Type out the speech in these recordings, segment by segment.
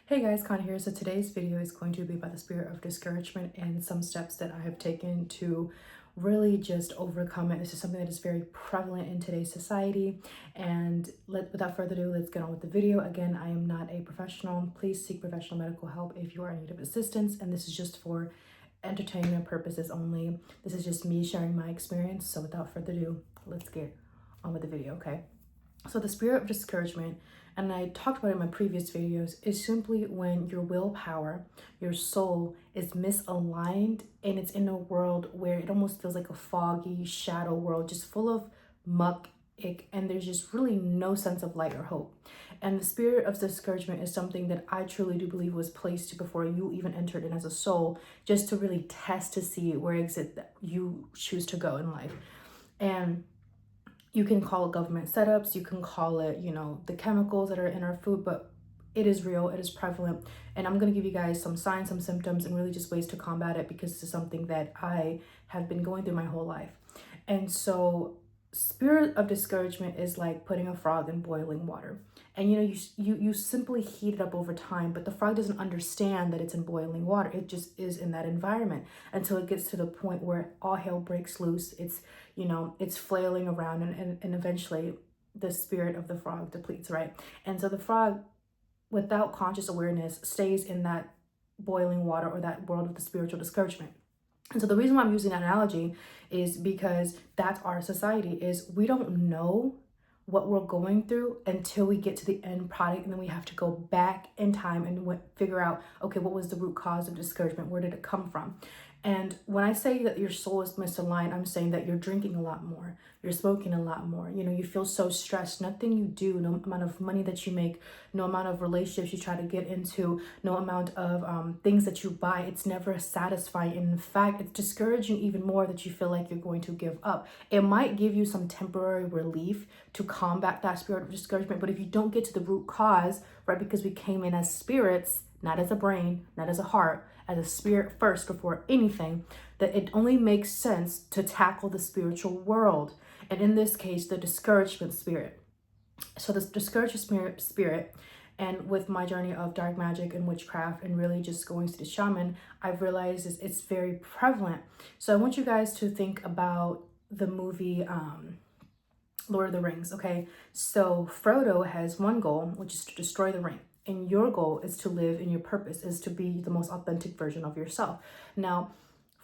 Hey guys, Con here. So today's video is going to be about the spirit of discouragement and some steps that I have taken to really just overcome it. This is something that is very prevalent in today's society. And without further ado, let's get on with the video. Again, I am not a professional. Please seek professional medical help if you are in need of assistance. And this is just for entertainment purposes only. This is just me sharing my experience. So without further ado, let's get on with the video, okay? So the spirit of discouragement, and I talked about it in my previous videos, is simply when your willpower, your soul is misaligned and it's in a world where it almost feels like a foggy shadow world, just full of muck, ick, and there's just really no sense of light or hope. And the spirit of discouragement is something that I truly do believe was placed before you even entered in as a soul, just to really test to see where you choose to go in life. And you can call it government setups, you can call it, the chemicals that are in our food, but it is real, it is prevalent. And I'm going to give you guys some signs, some symptoms, and really just ways to combat it, because this is something that I have been going through my whole life. And so spirit of discouragement is like putting a frog in boiling water. And you simply heat it up over time, but the frog doesn't understand that it's in boiling water. It just is in that environment until it gets to the point where all hell breaks loose. It's flailing around, and eventually the spirit of the frog depletes, right? And so the frog, without conscious awareness, stays in that boiling water or that world of the spiritual discouragement. And so the reason why I'm using that analogy is because that's our society. Is we don't know what we're going through until we get to the end product, and then we have to go back in time and figure out, okay, what was the root cause of discouragement? Where did it come from? And when I say that your soul is misaligned, I'm saying that you're drinking a lot more, you're smoking a lot more, you feel so stressed. Nothing you do, no amount of money that you make, no amount of relationships you try to get into, no amount of things that you buy, it's never satisfying. And in fact, it's discouraging even more that you feel like you're going to give up. It might give you some temporary relief to combat that spirit of discouragement, but if you don't get to the root cause, right, because we came in as spirits, not as a brain, not as a heart, as a spirit first before anything, that it only makes sense to tackle the spiritual world. And in this case, the discouragement spirit. So this discouragement spirit, and with my journey of dark magic and witchcraft and really just going to the shaman, I've realized it's very prevalent. So I want you guys to think about the movie Lord of the Rings, okay? So Frodo has one goal, which is to destroy the ring. And your goal is to live in your purpose, is to be the most authentic version of yourself. Now,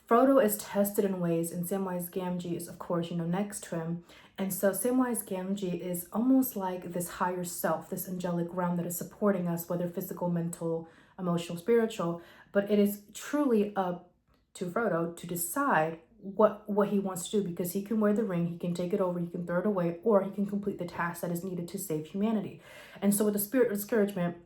Frodo is tested in ways, and Samwise Gamgee is, of course, next to him. And so Samwise Gamgee is almost like this higher self, this angelic realm that is supporting us, whether physical, mental, emotional, spiritual. But it is truly up to Frodo to decide what he wants to do, because he can wear the ring, he can take it over, he can throw it away, or he can complete the task that is needed to save humanity. And so with the spirit of discouragement,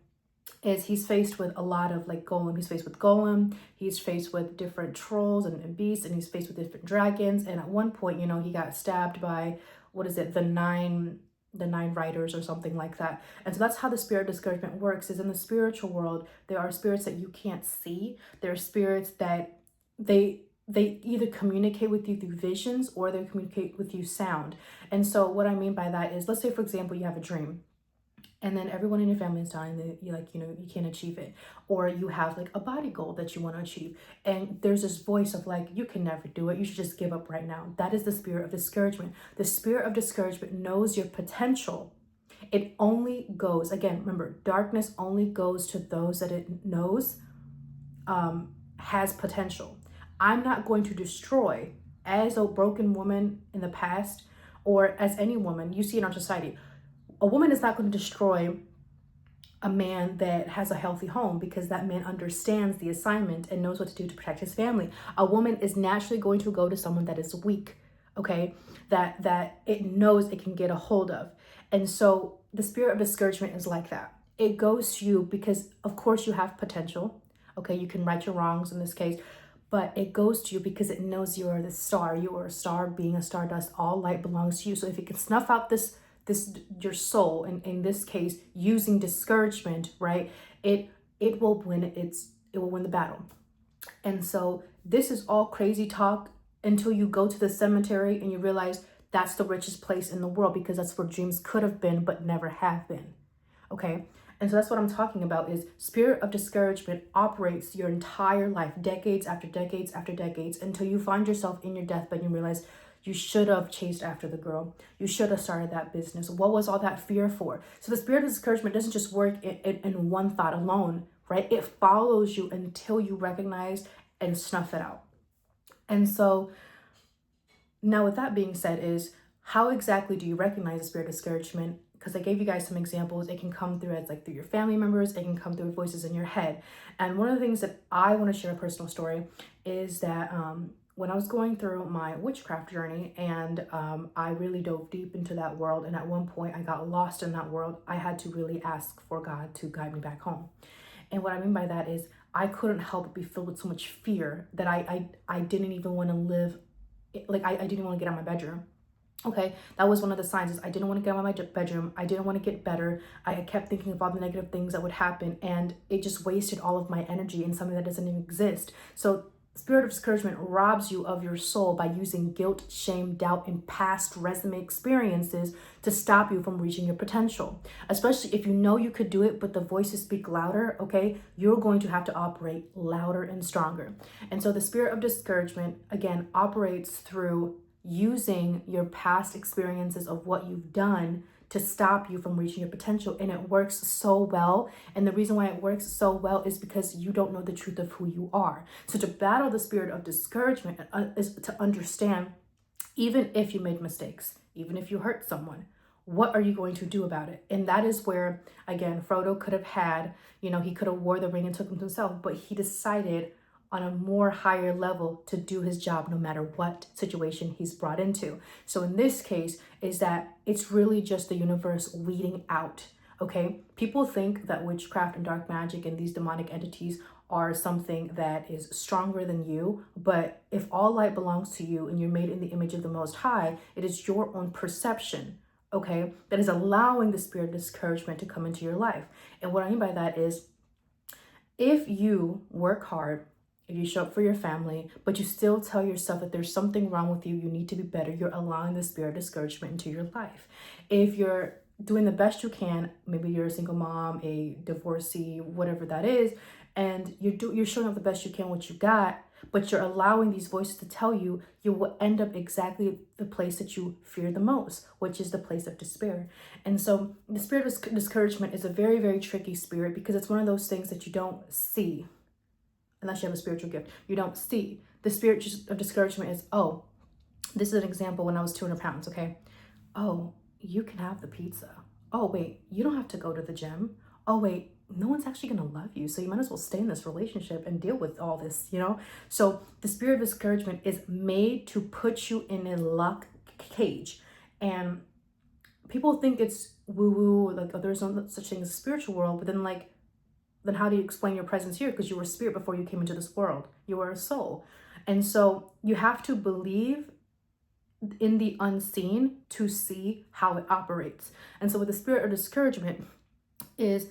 he's faced with a lot of like Golem. He's faced with Golem. He's faced with different trolls and beasts, and he's faced with different dragons. And at one point, he got stabbed by, what is it, the nine riders or something like that. And so that's how the spirit of discouragement works. Is in the spiritual world, there are spirits that you can't see. There are spirits that they either communicate with you through visions, or they communicate with you sound. And so what I mean by that is, let's say for example, you have a dream, and then everyone in your family is dying, that you can't achieve it, or you have like a body goal that you want to achieve, and there's this voice of like, you can never do it, you should just give up right now. That is the spirit of discouragement. The spirit of discouragement knows your potential. It only goes, again, remember, darkness only goes to those that it knows has potential. I'm not going to destroy, as a broken woman in the past, or as any woman you see in our society, a woman is not going to destroy a man that has a healthy home, because that man understands the assignment and knows what to do to protect his family. A woman is naturally going to go to someone that is weak, okay, that it knows it can get a hold of. And so the spirit of discouragement is like that. It goes to you because, of course, you have potential, okay, you can right your wrongs in this case, but it goes to you because it knows you are the star. You are a star, being a stardust. All light belongs to you. So if it can snuff out this your soul, and in this case using discouragement, right, it will win it will win the battle. And so this is all crazy talk until you go to the cemetery and you realize that's the richest place in the world, because that's where dreams could have been but never have been, okay? And so that's what I'm talking about, is spirit of discouragement operates your entire life, decades after decades after decades, until you find yourself in your deathbed and you realize you should have chased after the girl. You should have started that business. What was all that fear for? So the spirit of discouragement doesn't just work in one thought alone, right? It follows you until you recognize and snuff it out. And so now with that being said, is how exactly do you recognize the spirit of discouragement? Because I gave you guys some examples. It can come through as like through your family members. It can come through voices in your head. And one of the things that I want to share, a personal story, is that when I was going through my witchcraft journey, and I really dove deep into that world, and at one point I got lost in that world, I had to really ask for God to guide me back home. And what I mean by that is I couldn't help but be filled with so much fear that I didn't even want to live, like I didn't want to get out of my bedroom. Okay, that was one of the signs, is I didn't want to get out of my bedroom. I didn't want to get better. I kept thinking of all the negative things that would happen, and it just wasted all of my energy in something that doesn't even exist. So spirit of discouragement robs you of your soul by using guilt, shame, doubt, and past resume experiences to stop you from reaching your potential. Especially if you know you could do it, but the voices speak louder, okay? You're going to have to operate louder and stronger. And so the spirit of discouragement, again, operates through using your past experiences of what you've done to stop you from reaching your potential. And it works so well. And the reason why it works so well is because you don't know the truth of who you are. So to battle the spirit of discouragement is to understand, even if you made mistakes, even if you hurt someone, what are you going to do about it? And that is where, again, Frodo could have had, he could have wore the ring and took them to himself, but he decided on a more higher level to do his job no matter what situation he's brought into. So in this case, is that it's really just the universe weeding out, okay? People think that witchcraft and dark magic and these demonic entities are something that is stronger than you, but if all light belongs to you and you're made in the image of the Most High, it is your own perception, okay, that is allowing the spirit of discouragement to come into your life. And what I mean by that is, if you work hard, if you show up for your family, but you still tell yourself that there's something wrong with you, you need to be better, you're allowing the spirit of discouragement into your life. If you're doing the best you can, maybe you're a single mom, a divorcee, whatever that is, and you're showing up the best you can, what you got, but you're allowing these voices to tell you, you will end up exactly the place that you fear the most, which is the place of despair. And so the spirit of discouragement is a very, very tricky spirit, because it's one of those things that you don't see unless you have a spiritual gift. You don't see. The spirit of discouragement is, oh, this is an example when I was 200 pounds, okay? Oh, you can have the pizza. Oh, wait, you don't have to go to the gym. Oh, wait, no one's actually going to love you. So you might as well stay in this relationship and deal with all this, So the spirit of discouragement is made to put you in a luck cage. And people think it's woo-woo, like, oh, there's no such thing as a spiritual world. But then how do you explain your presence here? Because you were a spirit before you came into this world. You were a soul. And so you have to believe in the unseen to see how it operates. And so with the spirit of discouragement is,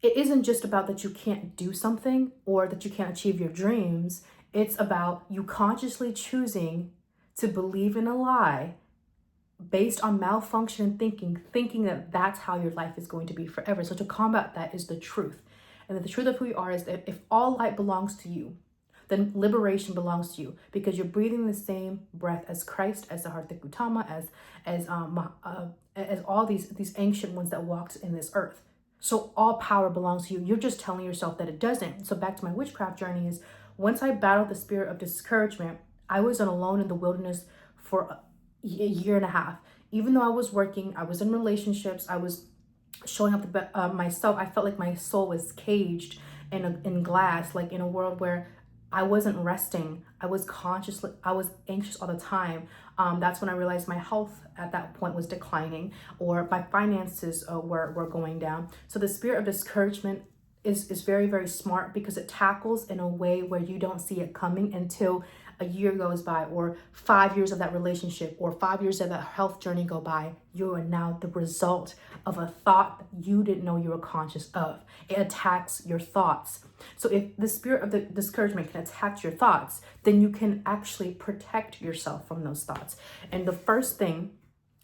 it isn't just about that you can't do something or that you can't achieve your dreams. It's about you consciously choosing to believe in a lie based on malfunction thinking that that's how your life is going to be forever. So to combat that is the truth. And that the truth of who you are is that if all light belongs to you, then liberation belongs to you, because you're breathing the same breath as Christ, as the Hartha Gautama, as all these ancient ones that walked in this earth. So all power belongs to you. You're just telling yourself that it doesn't. So back to my witchcraft journey is, once I battled the spirit of discouragement, I was alone in the wilderness for a year and a half. Even though I was working, I was in relationships, I was showing up myself, I felt like my soul was caged in glass, like in a world where I wasn't resting. I was anxious all the time. That's when I realized my health at that point was declining, or my finances were going down. So the spirit of discouragement is very, very smart, because it tackles in a way where you don't see it coming until a year goes by, or 5 years of that relationship, or 5 years of that health journey go by. You are now the result of a thought you didn't know you were conscious of. It attacks your thoughts. So if the spirit of the discouragement can attack your thoughts, then you can actually protect yourself from those thoughts. And the first thing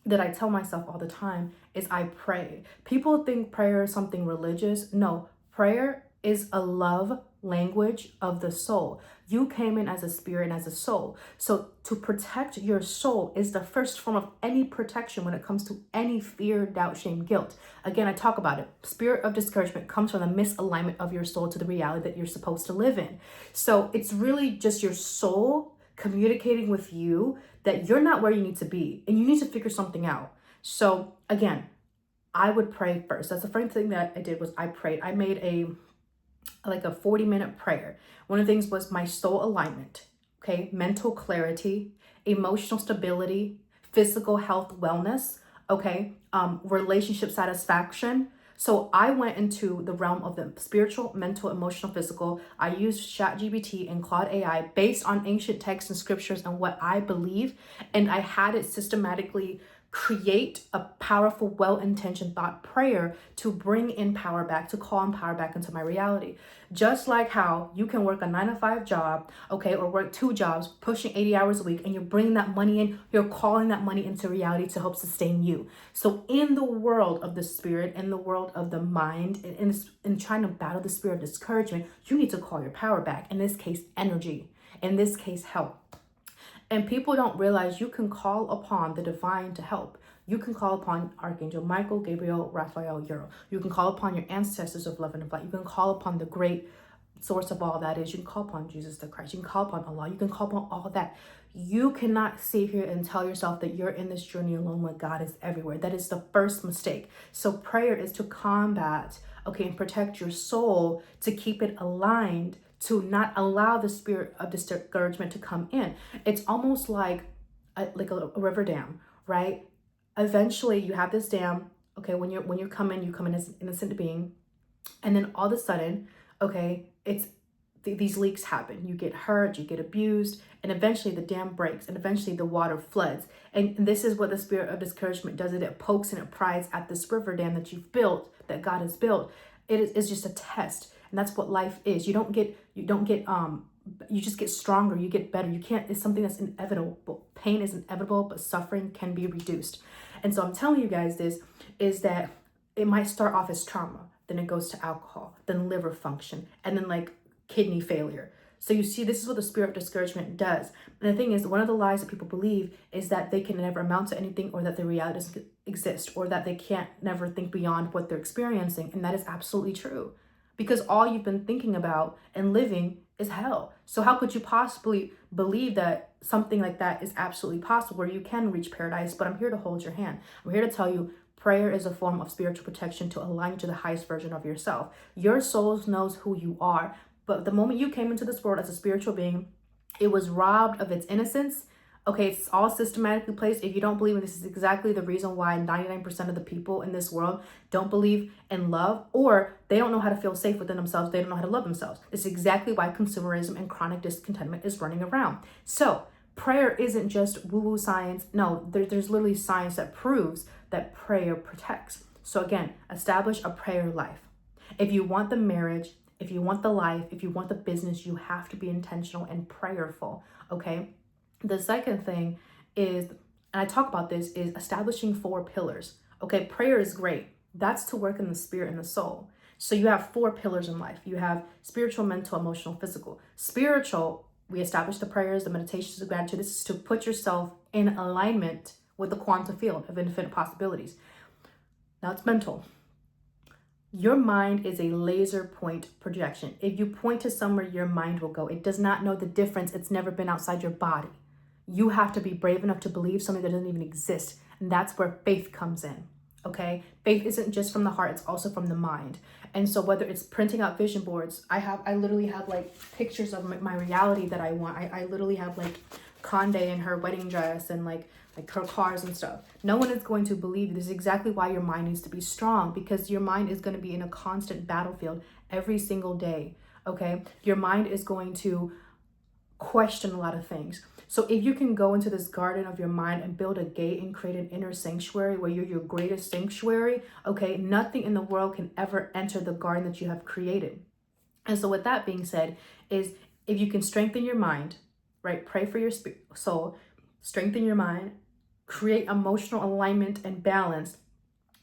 that I tell myself all the time is I pray. People think prayer is something religious. No, prayer is a love language of the soul. You came in as a spirit and as a soul. So to protect your soul is the first form of any protection when it comes to any fear, doubt, shame, guilt. Again, I talk about it. Spirit of discouragement comes from the misalignment of your soul to the reality that you're supposed to live in. So it's really just your soul communicating with you that you're not where you need to be and you need to figure something out. So again, I would pray first. That's the first thing that I did was I prayed. I made a 40-minute prayer. One of the things was my soul alignment, okay, mental clarity, emotional stability, physical health, wellness, okay, relationship satisfaction. So I went into the realm of the spiritual, mental, emotional, physical. I used ChatGPT and Claude AI based on ancient texts and scriptures and what I believe, and I had it systematically create a powerful, well-intentioned thought prayer to bring in power back, to call in power back into my reality. Just like how you can work a 9-to-5 job, okay, or work 2 jobs, pushing 80 hours a week, and you're bringing that money in, you're calling that money into reality to help sustain you. So in the world of the spirit, in the world of the mind, in trying to battle the spirit of discouragement, you need to call your power back. In this case, energy. In this case, health. And people don't realize you can call upon the divine to help. You can call upon Archangel Michael, Gabriel, Raphael, Uriel. You can call upon your ancestors of love and of light. You can call upon the great source of all that is. You can call upon Jesus the Christ. You can call upon Allah. You can call upon all that. You cannot sit here and tell yourself that you're in this journey alone when God is everywhere. That is the first mistake. So prayer is to combat, okay, and protect your soul, to keep it aligned, to not allow the spirit of discouragement to come in. It's almost like a river dam, right? Eventually you have this dam, okay, when you come in as an innocent being, and then all of a sudden, okay, these leaks happen. You get hurt, you get abused, and eventually the dam breaks, and eventually the water floods. And this is what the spirit of discouragement does. It pokes and it pries at this river dam that you've built, that God has built. It's just a test. And that's what life is. You just get stronger, you get better. It's something that's inevitable. Pain is inevitable, but suffering can be reduced. And so I'm telling you guys this is that it might start off as trauma, then it goes to alcohol, then liver function, and then like kidney failure. So you see, this is what the spirit of discouragement does. And the thing is, one of the lies that people believe is that they can never amount to anything, or that the reality doesn't exist, or that they can't never think beyond what they're experiencing. And that is absolutely true. Because all you've been thinking about and living is hell. So how could you possibly believe that something like that is absolutely possible, where you can reach paradise? But I'm here to hold your hand. I'm here to tell you prayer is a form of spiritual protection to align you to the highest version of yourself. Your soul knows who you are. But the moment you came into this world as a spiritual being, it was robbed of its innocence. Okay, it's all systematically placed. If you don't believe, this is exactly the reason why 99% of the people in this world don't believe in love, or they don't know how to feel safe within themselves. They don't know how to love themselves. It's exactly why consumerism and chronic discontentment is running around. So prayer isn't just woo-woo science. No, there's literally science that proves that prayer protects. So again, establish a prayer life. If you want the marriage, if you want the life, if you want the business, you have to be intentional and prayerful, okay? The second thing is, and I talk about this, is establishing 4 pillars. Okay, prayer is great. That's to work in the spirit and the soul. So you have 4 pillars in life. You have spiritual, mental, emotional, physical. Spiritual, we establish the prayers, the meditations of gratitude. This is to put yourself in alignment with the quantum field of infinite possibilities. Now it's mental. Your mind is a laser point projection. If you point to somewhere, your mind will go. It does not know the difference. It's never been outside your body. You have to be brave enough to believe something that doesn't even exist. And that's where faith comes in, okay? Faith isn't just from the heart, it's also from the mind. And so whether it's printing out vision boards, I literally have like pictures of my reality that I want. I literally have like Conde in her wedding dress and like her cars and stuff. No one is going to believe you. This is exactly why your mind needs to be strong, because your mind is going to be in a constant battlefield every single day, okay? Your mind is going to question a lot of things. So if you can go into this garden of your mind and build a gate and create an inner sanctuary where you're your greatest sanctuary, okay, nothing in the world can ever enter the garden that you have created. And so with that being said, is if you can strengthen your mind, right? Pray for your soul, strengthen your mind, create emotional alignment and balance.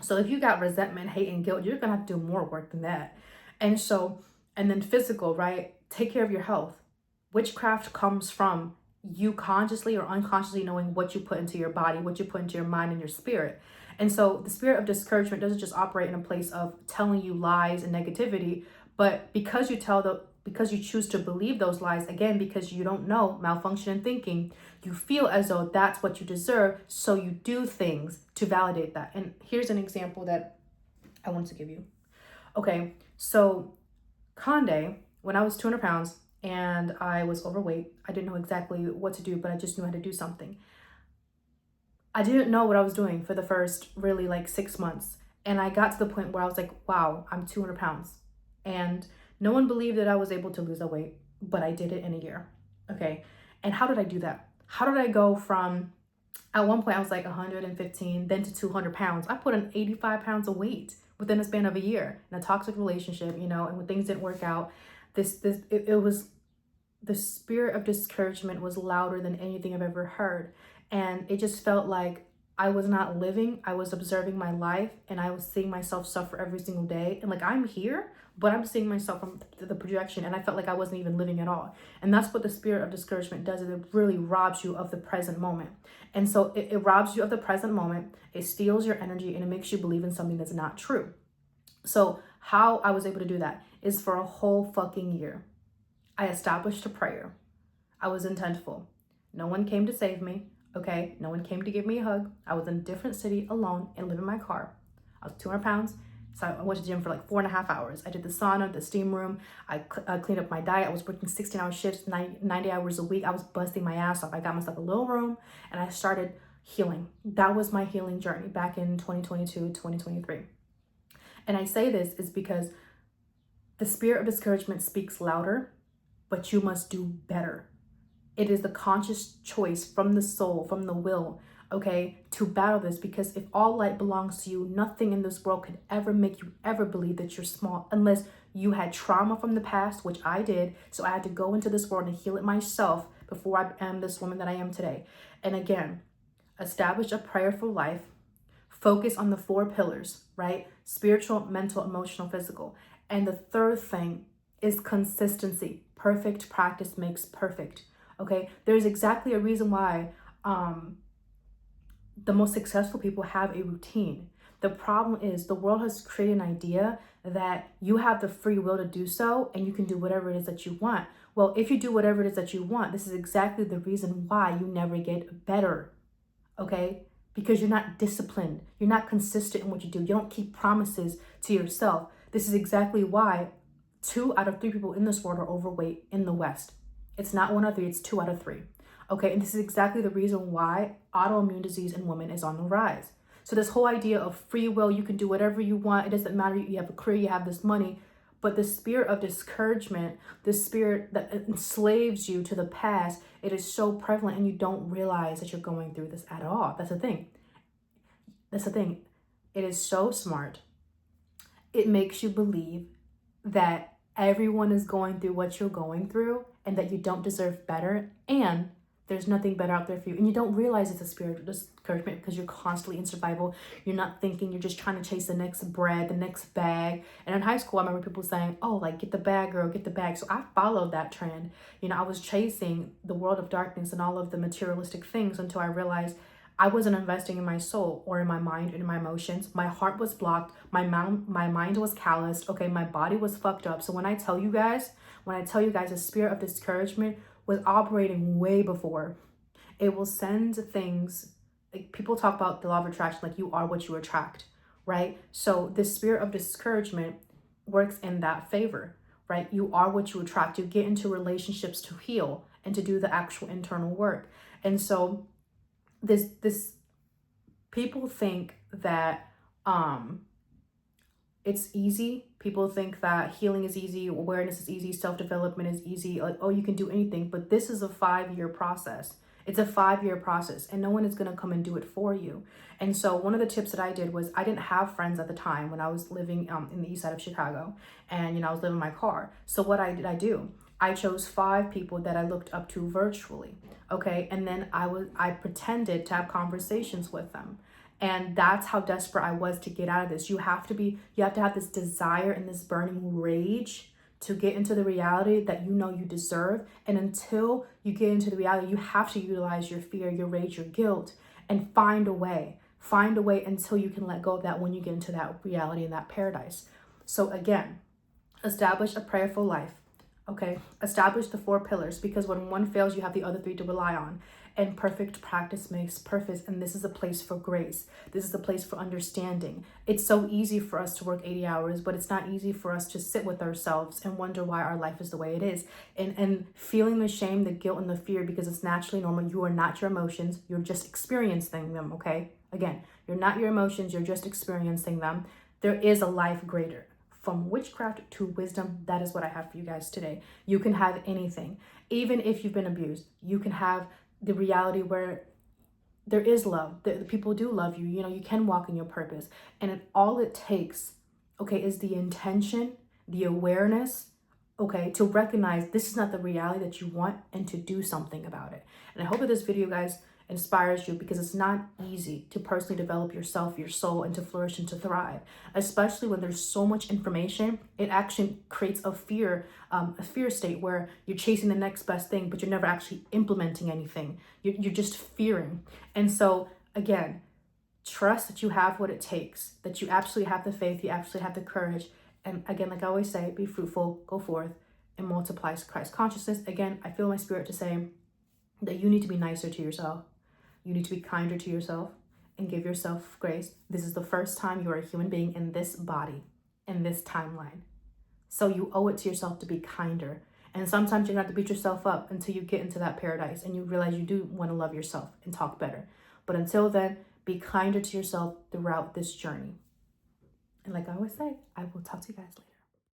So if you got resentment, hate, and guilt, you're gonna have to do more work than that. And so, and then physical, right? Take care of your health. Witchcraft comes from you consciously or unconsciously knowing what you put into your body, what you put into your mind and your spirit. And so the spirit of discouragement doesn't just operate in a place of telling you lies and negativity, but because you choose to believe those lies, again, because you don't know, malfunction in thinking, you feel as though that's what you deserve, so you do things to validate that. And here's an example that I want to give you. Okay, so Conde, when I was 200 pounds and I was overweight, I didn't know exactly what to do, but I just knew how to do something. I didn't know what I was doing for the first really like 6 months. And I got to the point where I was like, wow, I'm 200 pounds. And no one believed that I was able to lose that weight, but I did it in a year. Okay. And how did I do that? How did I go from, at one point I was like 115, then to 200 pounds? I put on 85 pounds of weight within a span of a year in a toxic relationship, you know, and when things didn't work out, it was, the spirit of discouragement was louder than anything I've ever heard. And it just felt like I was not living, I was observing my life, and I was seeing myself suffer every single day. And like, I'm here, but I'm seeing myself from the projection, and I felt like I wasn't even living at all. And that's what the spirit of discouragement does, is it really robs you of the present moment. And so it robs you of the present moment, it steals your energy, and it makes you believe in something that's not true. So how I was able to do that is for a whole fucking year, I established a prayer. I was intentful. No one came to save me, okay? No one came to give me a hug. I was in a different city alone and living in my car. I was 200 pounds, so I went to the gym for like 4.5 hours. I did the sauna, the steam room. I cleaned up my diet. I was working 16-hour shifts, 90 hours a week. I was busting my ass off. I got myself a little room, and I started healing. That was my healing journey back in 2022, 2023. And I say this is because the spirit of discouragement speaks louder, but you must do better. It is the conscious choice from the soul, from the will, okay, to battle this. Because if all light belongs to you, nothing in this world could ever make you ever believe that you're small, unless you had trauma from the past, which I did. So I had to go into this world and heal it myself before I am this woman that I am today. And again, establish a prayerful life. Focus on the 4 pillars, right? Spiritual, mental, emotional, physical. And the third thing is consistency. Perfect practice makes perfect. Okay, there's exactly a reason why the most successful people have a routine. The problem is the world has created an idea that you have the free will to do so and you can do whatever it is that you want. Well, if you do whatever it is that you want, this is exactly the reason why you never get better. Okay, because you're not disciplined, you're not consistent in what you do, you don't keep promises to yourself. This is exactly why 2 out of 3 people in this world are overweight in the West. It's not 1 out of 3, it's 2 out of 3. Okay, and this is exactly the reason why autoimmune disease in women is on the rise. So this whole idea of free will, you can do whatever you want, it doesn't matter, you have a career, you have this money, but the spirit of discouragement, the spirit that enslaves you to the past, it is so prevalent, and you don't realize that you're going through this at all. That's the thing. That's the thing. It is so smart. It makes you believe that everyone is going through what you're going through and that you don't deserve better, and there's nothing better out there for you. And you don't realize it's a spirit of discouragement because you're constantly in survival. You're not thinking, you're just trying to chase the next bread, the next bag. And in high school, I remember people saying, oh, like, get the bag, girl, get the bag. So I followed that trend. You know, I was chasing the world of darkness and all of the materialistic things until I realized I wasn't investing in my soul or in my mind or in my emotions. My heart was blocked. My mind was calloused. Okay, my body was fucked up. So when I tell you guys the spirit of discouragement was operating way before. It will send things, like people talk about the law of attraction, like you are what you attract, right? So the spirit of discouragement works in that favor, right? You are what you attract. You get into relationships to heal and to do the actual internal work. And so this people think that it's easy. People think that healing is easy, awareness is easy, self-development is easy, like, oh, you can do anything. But this is a 5-year process. It's a 5-year process, and no one is going to come and do it for you. And so one of the tips that I did was, I didn't have friends at the time when I was living in the east side of Chicago, and, you know, I was living in my car. So what did I do? I chose 5 people that I looked up to virtually. Okay. And then I pretended to have conversations with them. And that's how desperate I was to get out of this. You have to have this desire and this burning rage to get into the reality that you know you deserve. And until you get into the reality, you have to utilize your fear, your rage, your guilt, and find a way. Find a way until you can let go of that when you get into that reality and that paradise. So again, establish a prayerful life. Okay, establish the 4 pillars, because when one fails, you have the other 3 to rely on. And perfect practice makes perfect. And this is a place for grace. This is a place for understanding. It's so easy for us to work 80 hours, but it's not easy for us to sit with ourselves and wonder why our life is the way it is. And feeling the shame, the guilt, and the fear, because it's naturally normal. You are not your emotions. You're just experiencing them, okay? Again, you're not your emotions. You're just experiencing them. There is a life greater. From witchcraft to wisdom, that is what I have for you guys today. You can have anything. Even if you've been abused, you can have the reality where there is love. The people do love you. You know, you can walk in your purpose. And all it takes, okay, is the intention, the awareness, okay, to recognize this is not the reality that you want and to do something about it. And I hope that this video, guys, inspires you, because it's not easy to personally develop yourself, your soul, and to flourish and to thrive, especially when there's so much information. It actually creates a fear state where you're chasing the next best thing, but you're never actually implementing anything. You're just fearing. And so again, trust that you have what it takes, that you absolutely have the faith, you absolutely have the courage. And again, like I always say, be fruitful, go forth, and multiply Christ consciousness. Again, I feel my spirit to say that you need to be nicer to yourself. You need to be kinder to yourself and give yourself grace. This is the first time you are a human being in this body, in this timeline. So you owe it to yourself to be kinder. And sometimes you're going to have to beat yourself up until you get into that paradise and you realize you do want to love yourself and talk better. But until then, be kinder to yourself throughout this journey. And like I always say, I will talk to you guys later.